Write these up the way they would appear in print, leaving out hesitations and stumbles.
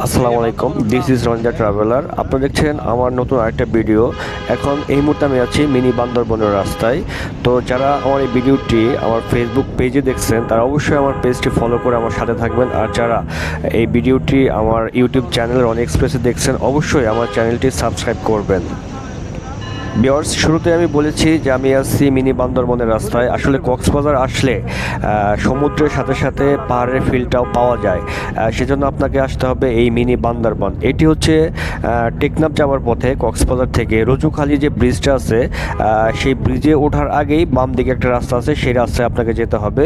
আসসালামু আলাইকুম, this is Ranja traveller. আপনারা দেখছেন আমার নতুন আরেকটা ভিডিও। এখন এই মুহূর্তে আমি আছি মিনি বান্দরবনের রাস্তায়। তো যারা আমার এই ভিডিওটি আমার ফেসবুক পেজে দেখছেন তারা অবশ্যই আমার পেজটি ফলো করে আমার সাথে থাকবেন। আর যারা এই ভিডিওটি আমার ইউটিউব চ্যানেল রনি এক্সপ্রেসে দেখছেন অবশ্যই আমার চ্যানেলটি সাবস্ক্রাইব করবেন। ভিউয়ার্স, শুরুতে আমি বলেছি যে আমি আছি মিনি বান্দরবনের রাস্তায়। আসলে কক্সবাজার আসলে সমুদ্রের সাথে সাথে পাহাড়ের ফিলটাও পাওয়া যায়, সেজন্য আপনাকে আসতে হবে এই মিনি বান্দরবন। এটি হচ্ছে টেকনাফ যাওয়ার পথে কক্সবাজার থেকে রজুখালি যে ব্রিজটা আছে সেই ব্রিজে ওঠার আগেই বাম দিকে একটা রাস্তা আছে, সেই রাস্তায় আপনাকে যেতে হবে।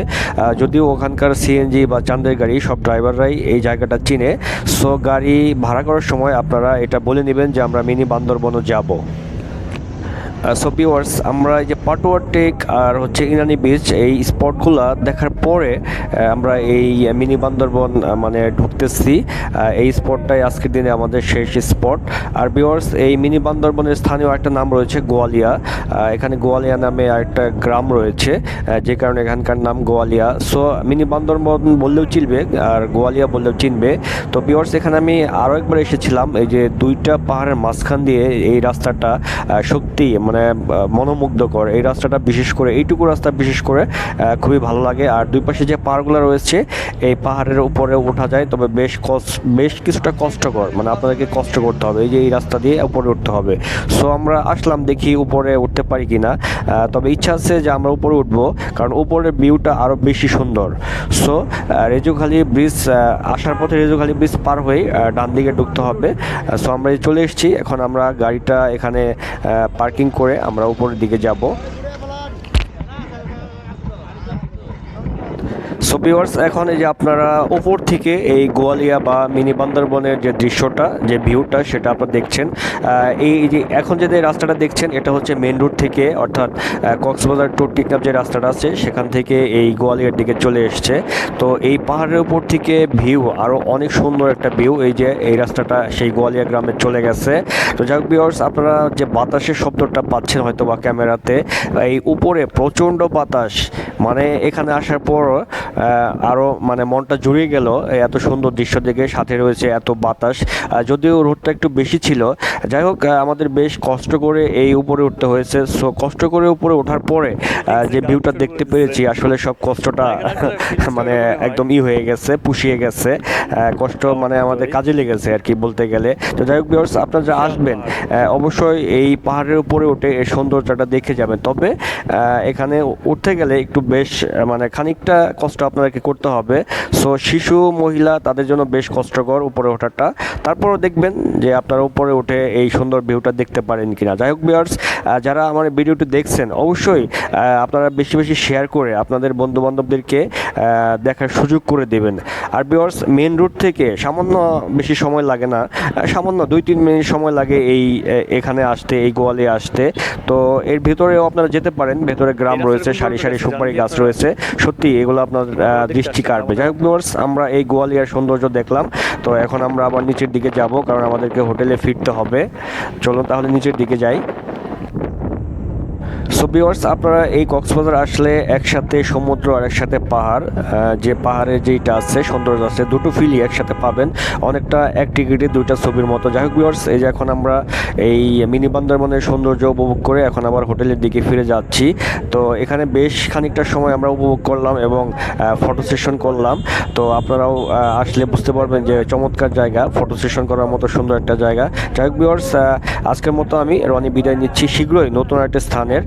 যদিও ওখানকার সিএনজি বা চাঁদের গাড়ি সব ড্রাইভাররাই এই জায়গাটা চিনে, সো গাড়ি ভাড়া করার সময় আপনারা এটা বলে নেবেন যে আমরা মিনি বান্দরবনও যাব। সো ভিউয়ার্স, আমরা এই যে পাটোয়ার টেক আর হচ্ছে ইনানি বিচ এই স্পটগুলো দেখার পরে আমরা এই মিনি বান্দরবন মানে ঢুকতেছি। এই স্পটটাই আজকের দিনে আমাদের শেষ স্পট। আর ভিউয়ার্স, এই মিনি বান্দরবনের স্থানীয় একটা নাম রয়েছে গোয়ালিয়া। এখানে গোয়ালিয়া নামে একটা গ্রাম রয়েছে, যে কারণে এখানকার নাম গোয়ালিয়া। সো মিনি বান্দরবন বললেও চিনবে আর গোয়ালিয়া বললেও চিনবে। তো ভিউয়ার্স, এখানে আমি আরও একবার এসেছিলাম। এই যে দুইটা পাহাড়ের মাঝখান দিয়ে এই রাস্তাটা সত্যি মানে মনোমুগ্ধকর। এই রাস্তাটা বিশেষ করে এইটুকু রাস্তা বিশেষ করে খুবই ভালো লাগে। আর দুই পাশে যে পাহাড়গুলো রয়েছে এই পাহাড়ের উপরে ওঠা যায়, তবে বেশ কিছুটা কষ্টকর, মানে আপনাদেরকে কষ্ট করতে হবে। এই যে এই রাস্তা দিয়ে উপরে উঠতে হবে। সো আমরা আসলাম, দেখি উপরে উঠতে পারি কিনা। তবে ইচ্ছা আছে যে আমরা উপরে উঠবো, কারণ উপরের ভিউটা আরও বেশি সুন্দর। সো রেজুখালি ব্রিজ আসার পথে রেজুখালি ব্রিজ পার হয়ে ডান দিকে ঢুকতে হবে। সো আমরা চলে এসেছি, এখন আমরা গাড়িটা এখানে পার্কিং করে আমরা উপরের দিকে যাব। সো ভিউয়ার্স, এখন এই যে আপনারা উপর থেকে এই গোয়ালিয়া বা মিনি বান্দরবনের যে দৃশ্যটা, যে ভিউটা, সেটা আপনারা দেখছেন। এই যে এখন যে রাস্তাটা দেখছেন এটা হচ্ছে মেন রোড থেকে, অর্থাৎ কক্সবাজার টু টেকনাফ যে রাস্তাটা আছে সেখান থেকে এই গোয়ালিয়ার দিকে চলে এসছে। তো এই পাহাড়ের উপর থেকে ভিউ আরও অনেক সুন্দর একটা ভিউ। এই যে এই রাস্তাটা সেই গোয়ালিয়া গ্রামে চলে গেছে। তো যাই হোক ভিউয়ার্স, আপনারা যে বাতাসের শব্দটা পাচ্ছেন হয়তো বা ক্যামেরাতে, এই উপরে প্রচণ্ড বাতাস, মানে এখানে আসার পর আরও মানে মনটা জুড়িয়ে গেল এত সুন্দর দৃশ্য দেখে। সাথে রয়েছে এত বাতাস, যদিও রোদটা একটু বেশি ছিল। যাই হোক, আমাদের বেশ কষ্ট করে এই উপরে উঠতে হয়েছে। সো কষ্ট করে উপরে ওঠার পরে যে ভিউটা দেখতে পেরেছি, আসলে সব কষ্টটা মানে একদম হয়ে গেছে, পুষিয়ে গেছে। কষ্ট মানে আমাদের কাজে লেগেছে আর কি বলতে গেলে। তো যাই হোক ভিউয়ার্স, আপনারা যা আসবেন অবশ্যই এই পাহাড়ের উপরে উঠে এই সৌন্দর্যটা দেখে যাবেন। তবে এখানে উঠতে গেলে একটু বেশ মানে খানিকটা কষ্ট আপনাদেরকে করতে হবে। সো শিশু, মহিলা তাদের জন্য বেশ কষ্টকর উপরে ওঠাটা। তারপরও দেখবেন যে আপনারা উপরে উঠে এই সুন্দর ভিউটা দেখতে পারেন কিনা। যাই হোক ভিউয়ার্স, যারা আমার ভিডিওটি দেখছেন অবশ্যই আপনারা বেশি বেশি শেয়ার করে আপনাদের বন্ধুবান্ধবদেরকে দেখার সুযোগ করে দেবেন। আর ভিউয়ার্স, মেন রোড থেকে সামান্য বেশি সময় লাগে না, সামান্য 2-3 মিনিট সময় লাগে এখানে আসতে, এই গোয়ালে আসতে। তো এর ভেতরেও আপনারা যেতে পারেন। ভেতরে গ্রাম রয়েছে, সারি সারি সুপারি গাছ রয়েছে, সত্যি এগুলো আপনার দৃষ্টি কাড়বে। যাই হোক ভিউয়ার্স, আমরা এই গোয়ালিয়ার সৌন্দর্য দেখলাম। তো এখন আমরা আবার নিচের দিকে যাব, কারণ আমাদেরকে হোটেলে ফিরতে হবে। চলুন তাহলে নিচের দিকে যাই। সো ভিউয়ার্স, আপনারা এই কক্সবাজার আসলে একসাথে সমুদ্র আর একসাথে পাহাড়, যে পাহাড়ের যেইটা আছে সৌন্দর্য আছে, দুটো ফিলই একসাথে পাবেন। অনেকটা এক টিকিটে দুইটা ছবির মতো। যাই হোক ভিউয়ার্স, এই যে এখন আমরা এই মিনি বান্দরবনের সৌন্দর্য উপভোগ করে এখন আবার হোটেলের দিকে ফিরে যাচ্ছি। তো এখানে বেশ খানিকটা সময় আমরা উপভোগ করলাম এবং ফটো সেশন করলাম। তো আপনারাও আসলে বুঝতে পারবেন যে চমৎকার জায়গা, ফটো সেশন করার মতো সুন্দর একটা জায়গা। যাই হোক ভিউয়ার্স, আজকের মতো আমি রনি বিদায় নিচ্ছি। শীঘ্রই নতুন একটা স্থানের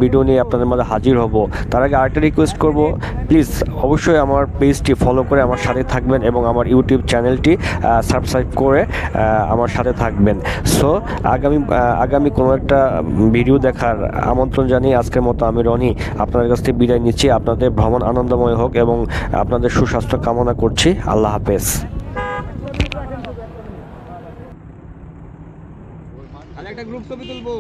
ভিডিও নিয়ে আপনাদের মধ্যে হাজির হব। তার আগে আরেকটা রিকোয়েস্ট করব, প্লিজ অবশ্যই আমার পেজটি ফলো করে আমার সাথে থাকবেন এবং আমার ইউটিউব চ্যানেলটি সাবস্ক্রাইব করে আমার সাথে থাকবেন। সো আগামী কোনো একটা ভিডিও দেখার আমন্ত্রণ জানিয়ে আজকের মতো আমি রনি আপনাদের কাছ থেকে বিদায় নিচ্ছি। আপনাদের ভ্রমণ আনন্দময় হোক এবং আপনাদের সুস্বাস্থ্য কামনা করছি। আল্লাহ হাফেজ। একটা গ্রুপ ছবি তুলবো।